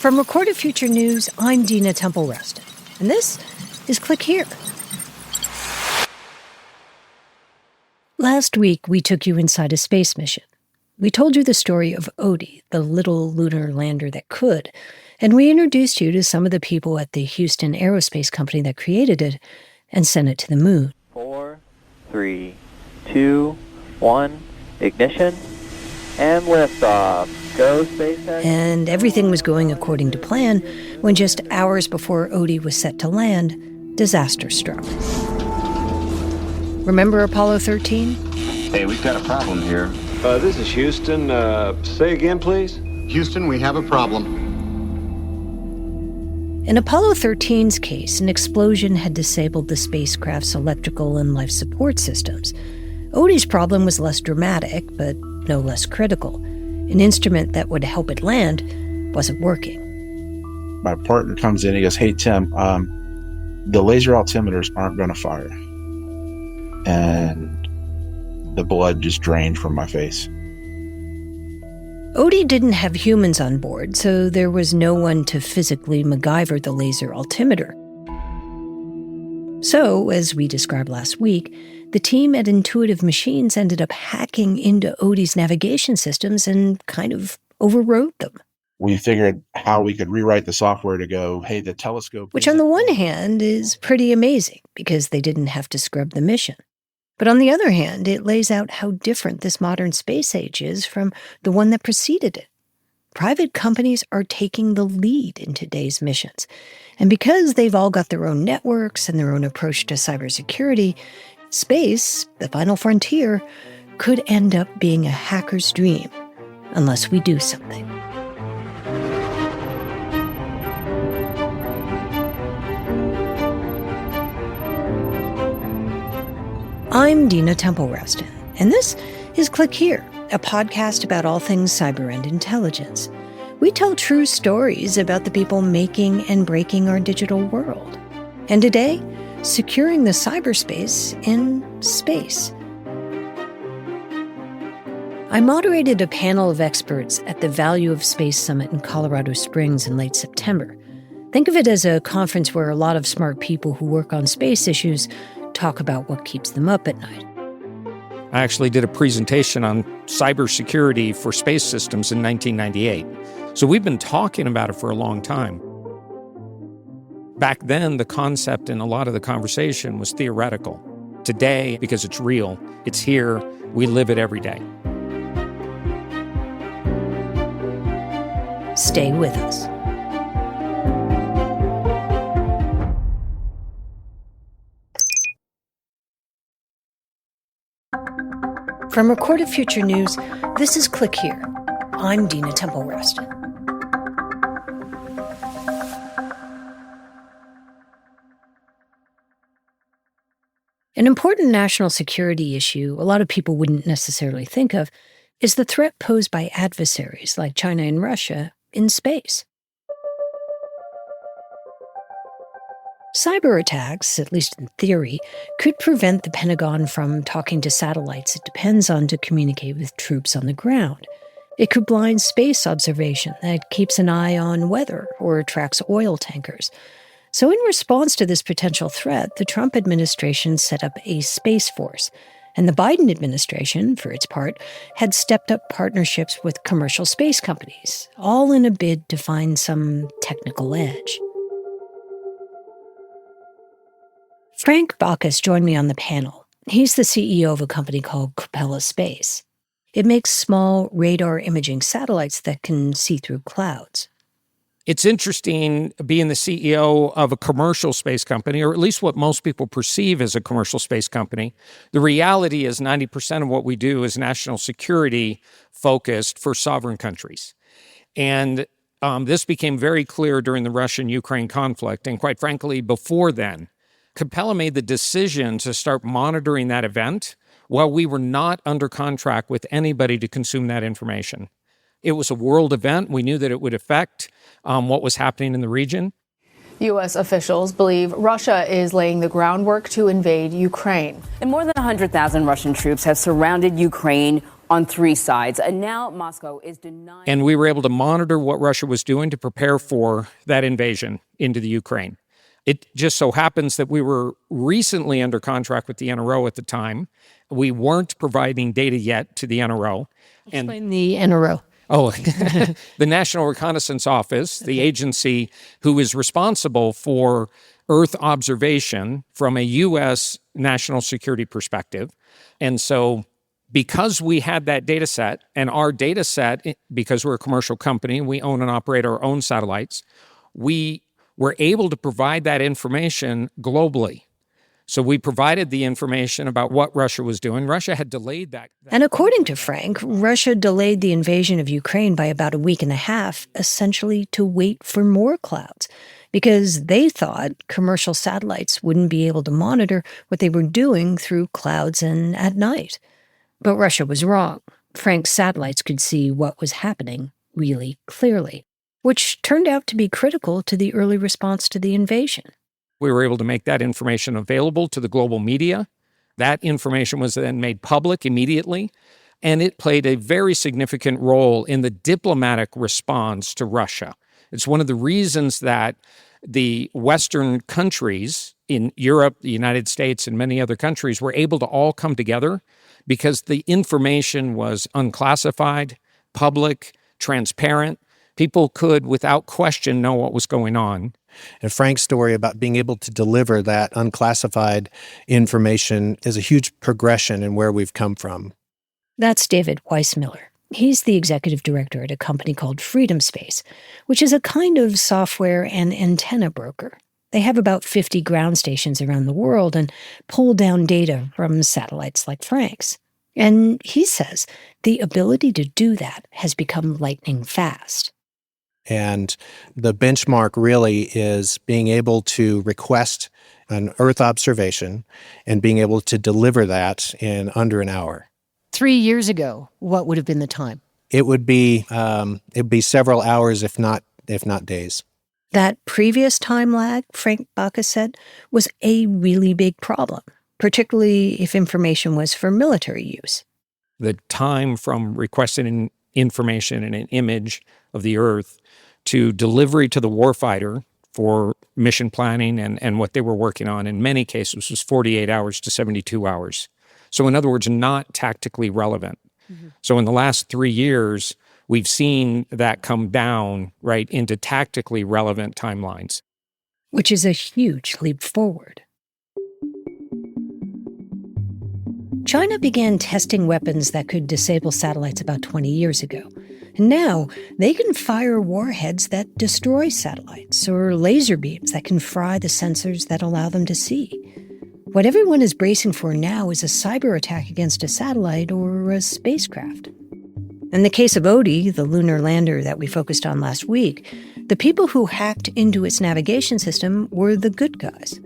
From Recorded Future News, I'm Dina Temple-Reston, and this is Click Here. Last week, we took you inside a space mission. We told you the story of Odie, the little lunar lander that could, and we introduced you to some of the people at the Houston Aerospace Company that created it and sent it to the moon. 4, 3, 2, 1, ignition, and liftoff. Go, SpaceX. And everything was going according to plan when just hours before Odie was set to land, disaster struck. Remember Apollo 13? Hey, we've got a problem here. This is Houston. Say again, please. Houston, we have a problem. In Apollo 13's case, an explosion had disabled the spacecraft's electrical and life support systems. Odie's problem was less dramatic, but no less critical. An instrument that would help it land wasn't working. My partner comes in, he goes, "Hey, Tim, the laser altimeters aren't going to fire." And the blood just drained from my face. Odie didn't have humans on board, so there was no one to physically MacGyver the laser altimeter. So, as we described last week, the team at Intuitive Machines ended up hacking into Odie's navigation systems and kind of overrode them. We figured how we could rewrite the software to go, hey, the telescope... Which on the one hand is pretty amazing because they didn't have to scrub the mission. But on the other hand, it lays out how different this modern space age is from the one that preceded it. Private companies are taking the lead in today's missions. And because they've all got their own networks and their own approach to cybersecurity, space, the final frontier, could end up being a hacker's dream, unless we do something. I'm Dina Temple-Reston, and this is Click Here, a podcast about all things cyber and intelligence. We tell true stories about the people making and breaking our digital world. And today, securing the cyberspace in space. I moderated a panel of experts at the Value of Space Summit in Colorado Springs in late September. Think of it as a conference where a lot of smart people who work on space issues talk about what keeps them up at night. I actually did a presentation on cybersecurity for space systems in 1998. So we've been talking about it for a long time. Back then, the concept and a lot of the conversation was theoretical. Today, because it's real, it's here, we live it every day. Stay with us. From Recorded Future News, this is Click Here. I'm Dina Temple-Reston. An important national security issue a lot of people wouldn't necessarily think of is the threat posed by adversaries like China and Russia in space. Cyber attacks, at least in theory, could prevent the Pentagon from talking to satellites it depends on to communicate with troops on the ground. It could blind space observation that keeps an eye on weather or tracks oil tankers. So in response to this potential threat, the Trump administration set up a Space Force, and the Biden administration, for its part, had stepped up partnerships with commercial space companies, all in a bid to find some technical edge. Frank Bacchus joined me on the panel. He's the CEO of a company called Capella Space. It makes small radar imaging satellites that can see through clouds. It's interesting being the CEO of a commercial space company, or at least what most people perceive as a commercial space company. The reality is 90% of what we do is national security focused for sovereign countries. And this became very clear during the Russian-Ukraine conflict, and quite frankly, before then. Capella made the decision to start monitoring that event while we were not under contract with anybody to consume that information. It was a world event. We knew that it would affect what was happening in the region. U.S. officials believe Russia is laying the groundwork to invade Ukraine. And more than 100,000 Russian troops have surrounded Ukraine. on three sides. And now Moscow is denying. And we were able to monitor what Russia was doing to prepare for that invasion into the Ukraine. It just so happens that we were recently under contract with the NRO at the time. We weren't providing data yet to the NRO. Explain the NRO. Oh, the National Reconnaissance Office, the agency who is responsible for Earth observation from a U.S. national security perspective. And so because we had that data set, and our data set, because we're a commercial company, we own and operate our own satellites, we were able to provide that information globally. So we provided the information about what Russia was doing. Russia had delayed that. And according to Frank, Russia delayed the invasion of Ukraine by about a week and a half, essentially to wait for more clouds, because they thought commercial satellites wouldn't be able to monitor what they were doing through clouds and at night. But Russia was wrong. Frank's satellites could see what was happening really clearly, which turned out to be critical to the early response to the invasion. We were able to make that information available to the global media. That information was then made public immediately, and it played a very significant role in the diplomatic response to Russia. It's one of the reasons that the Western countries in Europe, the United States, and many other countries were able to all come together because the information was unclassified, public, transparent. People could, without question, know what was going on. And Frank's story about being able to deliver that unclassified information is a huge progression in where we've come from. That's David Weissmiller. He's the executive director at a company called Freedom Space, which is a kind of software and antenna broker. They have about 50 ground stations around the world and pull down data from satellites like Frank's. And he says the ability to do that has become lightning fast. And the benchmark really is being able to request an Earth observation and being able to deliver that in under an hour. 3 years ago, what would have been the time? It would be several hours, if not days. That previous time lag, Frank Baca said, was a really big problem, particularly if information was for military use. The time from requesting information and an image of the Earth to delivery to the warfighter for mission planning and what they were working on, in many cases, was 48 hours to 72 hours. So in other words, not tactically relevant. Mm-hmm. So in the last 3 years, we've seen that come down right into tactically relevant timelines. Which is a huge leap forward. China began testing weapons that could disable satellites about 20 years ago. And now they can fire warheads that destroy satellites or laser beams that can fry the sensors that allow them to see. What everyone is bracing for now is a cyber attack against a satellite or a spacecraft. In the case of Odie, the lunar lander that we focused on last week, the people who hacked into its navigation system were the good guys.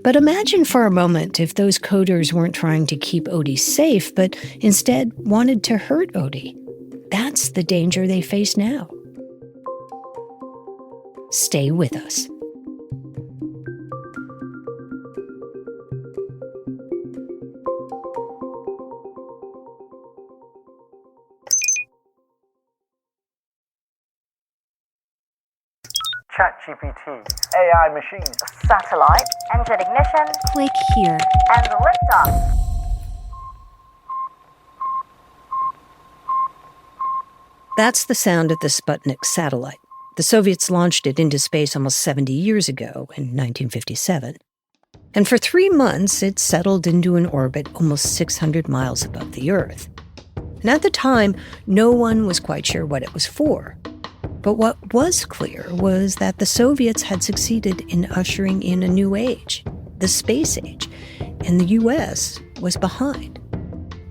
But imagine for a moment if those coders weren't trying to keep Odie safe, but instead wanted to hurt Odie. That's the danger they face now. Stay with us. ChatGPT, AI machines, satellite, engine ignition, click here, and liftoff. That's the sound of the Sputnik satellite. The Soviets launched it into space almost 70 years ago, in 1957. And for 3 months, it settled into an orbit almost 600 miles above the Earth. And at the time, no one was quite sure what it was for. But what was clear was that the Soviets had succeeded in ushering in a new age, the space age, and the U.S. was behind.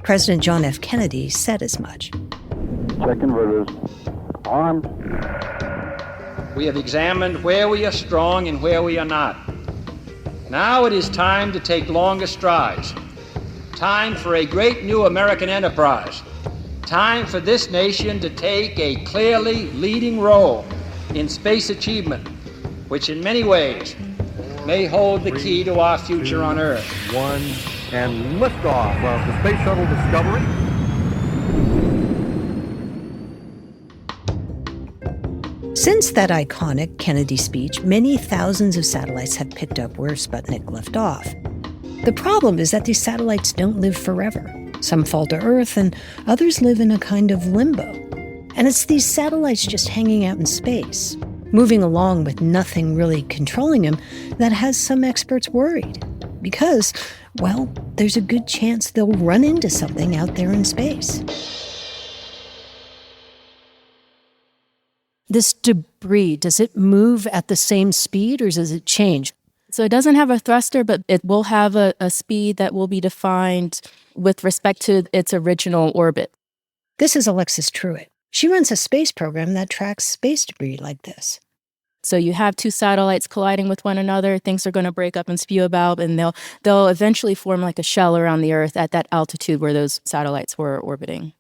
President John F. Kennedy said as much. Check inverters. Armed. We have examined where we are strong and where we are not. Now it is time to take longer strides. Time for a great new American enterprise. Time for this nation to take a clearly leading role in space achievement, which in many ways may hold the key to our future on Earth. 1, and liftoff of the Space Shuttle Discovery. Since that iconic Kennedy speech, many thousands of satellites have picked up where Sputnik left off. The problem is that these satellites don't live forever. Some fall to Earth, and others live in a kind of limbo. And it's these satellites just hanging out in space, moving along with nothing really controlling them, that has some experts worried. Because, well, there's a good chance they'll run into something out there in space. This debris, does it move at the same speed or does it change? So it doesn't have a thruster, but it will have a speed that will be defined with respect to its original orbit. This is Alexis Truitt. She runs a space program that tracks space debris like this. So you have two satellites colliding with one another, things are going to break up and spew about, and they'll eventually form like a shell around the Earth at that altitude where those satellites were orbiting.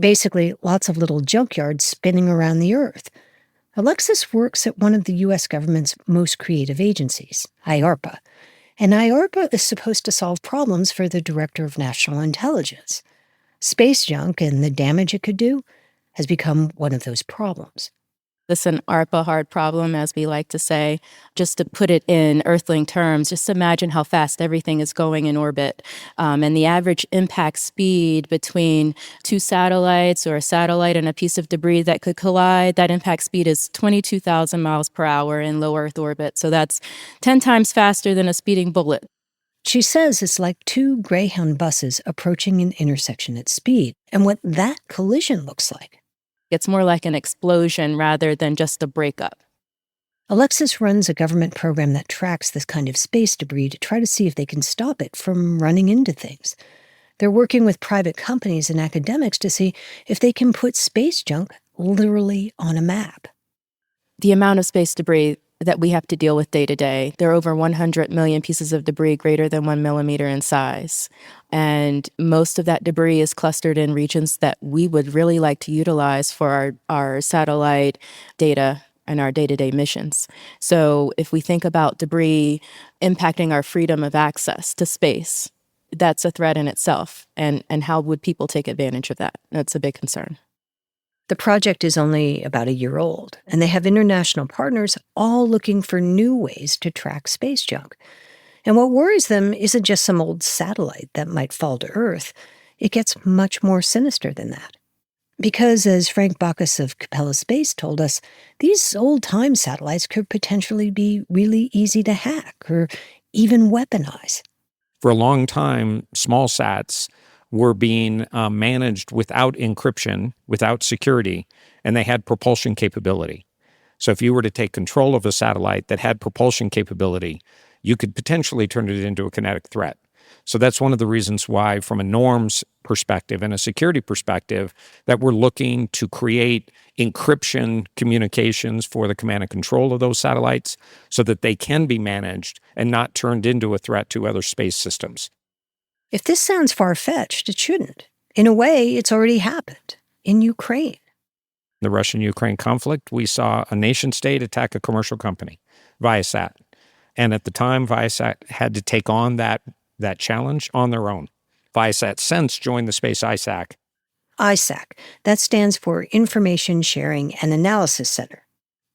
Basically, lots of little junkyards spinning around the Earth. Alexis works at one of the U.S. government's most creative agencies, IARPA. And IARPA is supposed to solve problems for the Director of National Intelligence. Space junk and the damage it could do has become one of those problems. This is an ARPA hard problem, as we like to say. Just to put it in Earthling terms, just imagine how fast everything is going in orbit. And the average impact speed between two satellites or a satellite and a piece of debris that could collide, that impact speed is 22,000 miles per hour in low Earth orbit. So that's 10 times faster than a speeding bullet. She says it's like two Greyhound buses approaching an intersection at speed, and what that collision looks like. It's more like an explosion rather than just a breakup. Alexis runs a government program that tracks this kind of space debris to try to see if they can stop it from running into things. They're working with private companies and academics to see if they can put space junk literally on a map. The amount of space debris that we have to deal with day to day, there are over 100 million pieces of debris greater than 1 millimeter in size. And most of that debris is clustered in regions that we would really like to utilize for our satellite data and our day-to-day missions. So if we think about debris impacting our freedom of access to space, that's a threat in itself. And how would people take advantage of that? That's a big concern. The project is only about a year old, and they have international partners all looking for new ways to track space junk. And what worries them isn't just some old satellite that might fall to Earth. It gets much more sinister than that. Because, as Frank Bacchus of Capella Space told us, these old-time satellites could potentially be really easy to hack or even weaponize. For a long time, small sats were being managed without encryption, without security, and they had propulsion capability. So if you were to take control of a satellite that had propulsion capability, you could potentially turn it into a kinetic threat. So that's one of the reasons why, from a norms perspective and a security perspective, that we're looking to create encryption communications for the command and control of those satellites so that they can be managed and not turned into a threat to other space systems. If this sounds far-fetched, it shouldn't. In a way, it's already happened in Ukraine. The Russian-Ukraine conflict, we saw a nation-state attack a commercial company, Viasat. And at the time, Viasat had to take on that challenge on their own. Viasat since joined the Space ISAC. ISAC, that stands for Information Sharing and Analysis Center.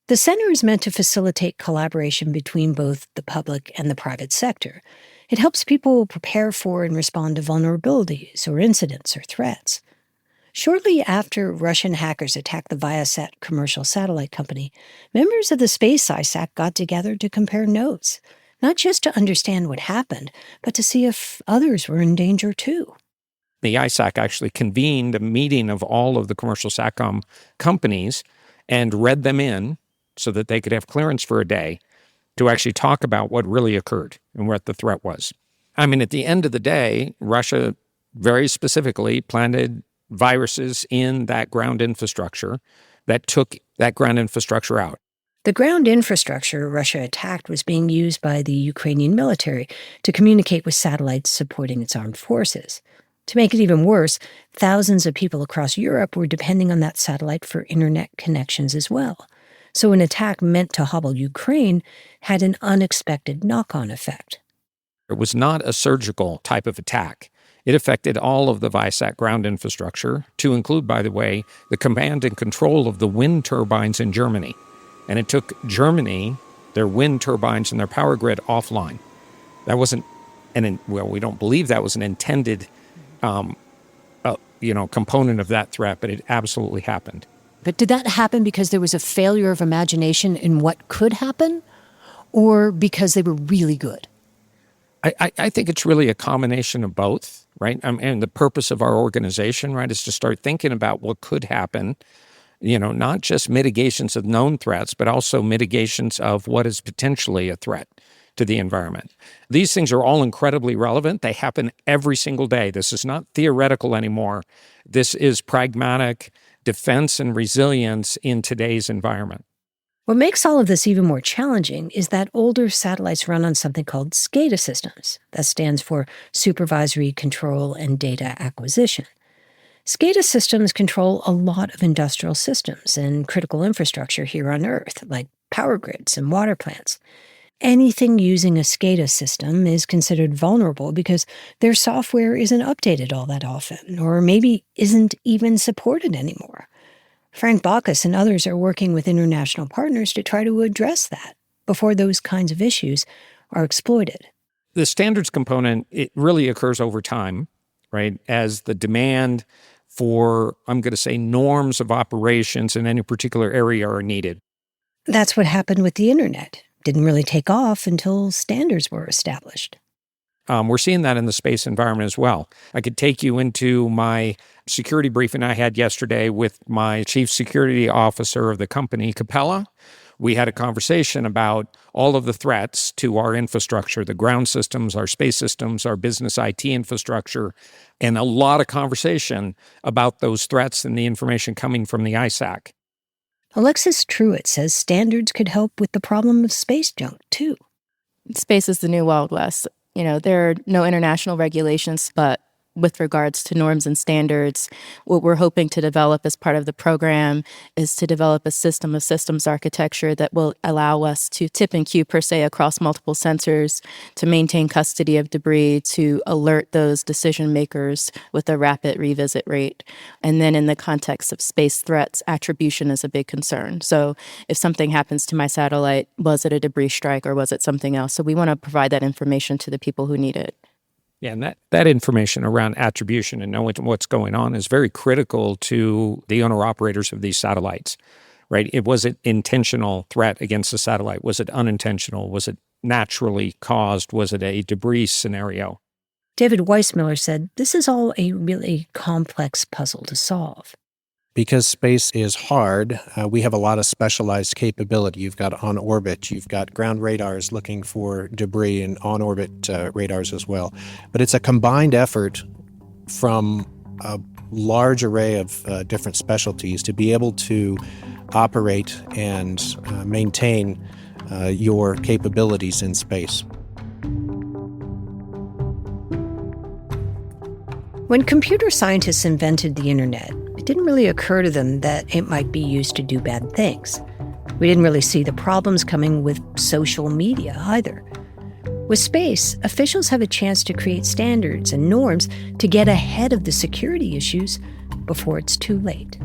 The center is meant to facilitate collaboration between both the public and the private sector. It helps people prepare for and respond to vulnerabilities or incidents or threats. Shortly after Russian hackers attacked the Viasat commercial satellite company, members of the Space ISAC got together to compare notes, not just to understand what happened, but to see if others were in danger too. The ISAC actually convened a meeting of all of the commercial SATCOM companies and read them in so that they could have clearance for a day to actually talk about what really occurred and what the threat was. I mean, at the end of the day, Russia very specifically planted viruses in that ground infrastructure that took that ground infrastructure out. The ground infrastructure Russia attacked was being used by the Ukrainian military to communicate with satellites supporting its armed forces. To make it even worse, thousands of people across Europe were depending on that satellite for internet connections as well. So an attack meant to hobble Ukraine had an unexpected knock-on effect. It was not a surgical type of attack. It affected all of the Viasat ground infrastructure, to include, by the way, the command and control of the wind turbines in Germany. And it took Germany, their wind turbines and their power grid offline. That wasn't, we don't believe that was an intended, component of that threat, but it absolutely happened. But did that happen because there was a failure of imagination in what could happen, or because they were really good? I think it's really a combination of both, right? And the purpose of our organization, right, is to start thinking about what could happen, not just mitigations of known threats, but also mitigations of what is potentially a threat to the environment. These things are all incredibly relevant. They happen every single day. This is not theoretical anymore. This is pragmatic defense and resilience in today's environment. What makes all of this even more challenging is that older satellites run on something called SCADA systems. That stands for Supervisory Control and Data Acquisition. SCADA systems control a lot of industrial systems and critical infrastructure here on Earth, like power grids and water plants. Anything using a SCADA system is considered vulnerable because their software isn't updated all that often, or maybe isn't even supported anymore. Frank Bacchus and others are working with international partners to try to address that before those kinds of issues are exploited. The standards component, it really occurs over time, right? As the demand for, I'm going to say, norms of operations in any particular area are needed. That's what happened with the internet. Didn't really take off until standards were established. We're seeing that in the space environment as well. I could take you into my security briefing I had yesterday with my chief security officer of the company, Capella. We had a conversation about all of the threats to our infrastructure, the ground systems, our space systems, our business IT infrastructure, and a lot of conversation about those threats and the information coming from the ISAC. Alexis Truitt says standards could help with the problem of space junk, too. Space is the new Wild West. There are no international regulations, but with regards to norms and standards, what we're hoping to develop as part of the program is to develop a system of systems architecture that will allow us to tip and cue, per se, across multiple sensors, to maintain custody of debris, to alert those decision makers with a rapid revisit rate. And then in the context of space threats, attribution is a big concern. So if something happens to my satellite, was it a debris strike or was it something else? So we want to provide that information to the people who need it. Yeah, and that information around attribution and knowing what's going on is very critical to the owner-operators of these satellites, right? Was it intentional threat against the satellite? Was it unintentional? Was it naturally caused? Was it a debris scenario? David Weissmiller said this is all a really complex puzzle to solve. Because space is hard, we have a lot of specialized capability. You've got on-orbit, you've got ground radars looking for debris, and on-orbit radars as well. But it's a combined effort from a large array of different specialties to be able to operate and maintain your capabilities in space. When computer scientists invented the internet, it didn't really occur to them that it might be used to do bad things. We didn't really see the problems coming with social media either. With space, officials have a chance to create standards and norms to get ahead of the security issues before it's too late.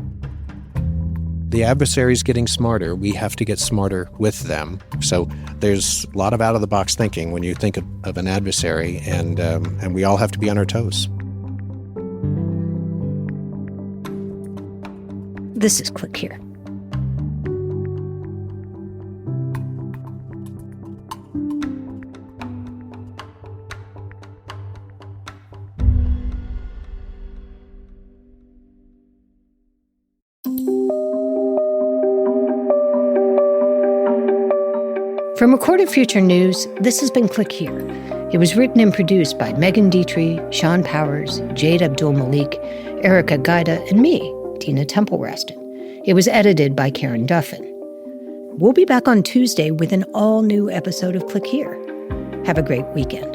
The adversary's getting smarter. We have to get smarter with them. So there's a lot of out-of-the-box thinking when you think of an adversary, and we all have to be on our toes. This is Click Here. From Recorded Future News, this has been Click Here. It was written and produced by Megan Dietrich, Sean Powers, Jade Abdul-Malik, Erica Gaida, and me, Tina Temple-Raston. It was edited by Karen Duffin. We'll be back on Tuesday with an all-new episode of Click Here. Have a great weekend.